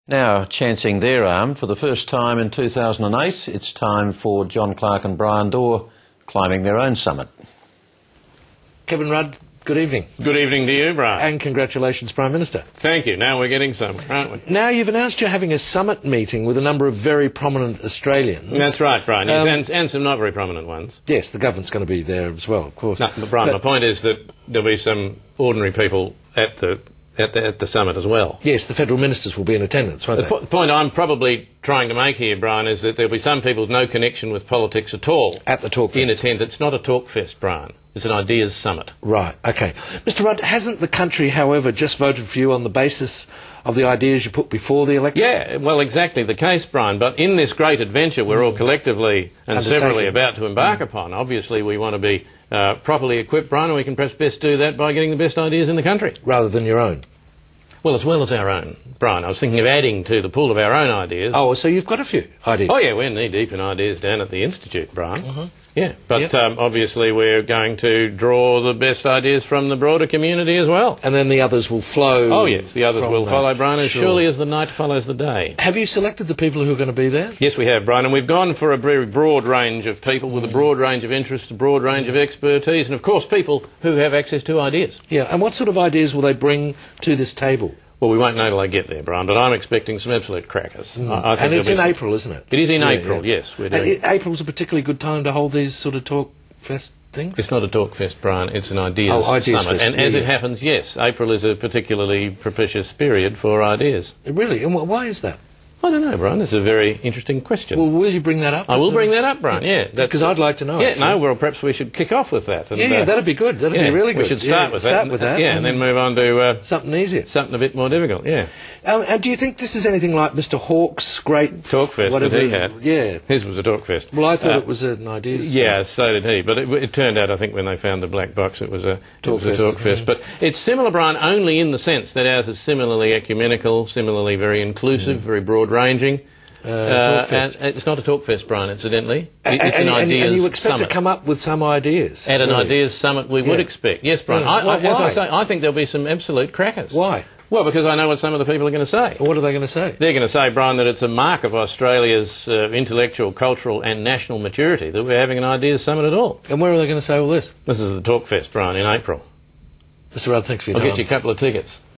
Now, chancing their arm for the first time in 2008, it's time for John Clarke and Bryan Dawe climbing their own summit. Kevin Rudd, good evening. Good evening to you, Brian. And congratulations, Prime Minister. Thank you. Now we're getting somewhere, aren't we? Now you've announced you're having a summit meeting with a number of very prominent Australians. That's right, Brian. Yes, and some not very prominent ones. Yes, the government's going to be there as well, of course. No, but Brian, my point is that there'll be some ordinary people at the summit as well. Yes, the federal ministers will be in attendance, won't they? The point I'm probably trying to make here, Brian, is that there'll be some people with no connection with politics at all at the talk fest. In attendance. It's not a talk fest, Brian. It's an ideas summit. Right, OK. Mr. Rudd, hasn't the country, however, just voted for you on the basis of the ideas you put before the election? Yeah, well, exactly the case, Brian. But in this great adventure we're all collectively and severally about to embark upon, obviously we want to be properly equipped, Brian, and we can perhaps best do that by getting the best ideas in the country. Rather than your own? Well, as well as our own, Brian. I was thinking of adding to the pool of our own ideas. Oh, so you've got a few ideas? Oh, yeah, we're knee-deep in ideas down at the Institute, Brian. Yeah, but obviously we're going to draw the best ideas from the broader community as well. And then the others will flow. Oh, yes, the others will follow, Brian, as surely as the night follows the day. Have you selected the people who are going to be there? Yes, we have, Brian, and we've gone for a very broad range of people with a broad range of interests, a broad range of expertise, and, of course, people who have access to ideas. Yeah, and what sort of ideas will they bring to this table? Well, we won't know till I get there, Brian, but I'm expecting some absolute crackers. I think and it's in April, isn't it? It is in April, yes. We're doing April's a particularly good time to hold these sort of talk fest things? It's not a talk fest, Brian, it's an ideas summit. And as it happens, yes, April is a particularly propitious period for ideas. Really? And why is that? I don't know, Brian. It's a very interesting question. Well, will you bring that up? I will bring that up, Brian, yeah. Because I'd like to know. Yeah, no, well, perhaps we should kick off with that. And, yeah, that'd be good. That'd be really good. We should start with that. Yeah, and then move on to... something easier. Something a bit more difficult, yeah. And do you think this is anything like Mr Hawke's great... Talk fest that he had? Yeah. His was a talk fest. Well, I thought it was an ideas... Yeah, so did he. But it turned out, I think, when they found the black box, it was a talk fest. But it's similar, Brian, only in the sense that ours is similarly ecumenical, similarly very inclusive, very broad-ranging. And it's not a talk fest, Brian, incidentally. It's an ideas summit. And you expect to come up with some ideas? At an ideas summit we would expect. Yes, Brian. As I say, I think there'll be some absolute crackers. Why? Well, because I know what some of the people are going to say. What are they going to say? They're going to say, Brian, that it's a mark of Australia's intellectual, cultural and national maturity that we're having an ideas summit at all. And where are they going to say all this? This is the talk fest, Brian, in April. Mr Rudd, thanks for your time. I'll get you a couple of tickets.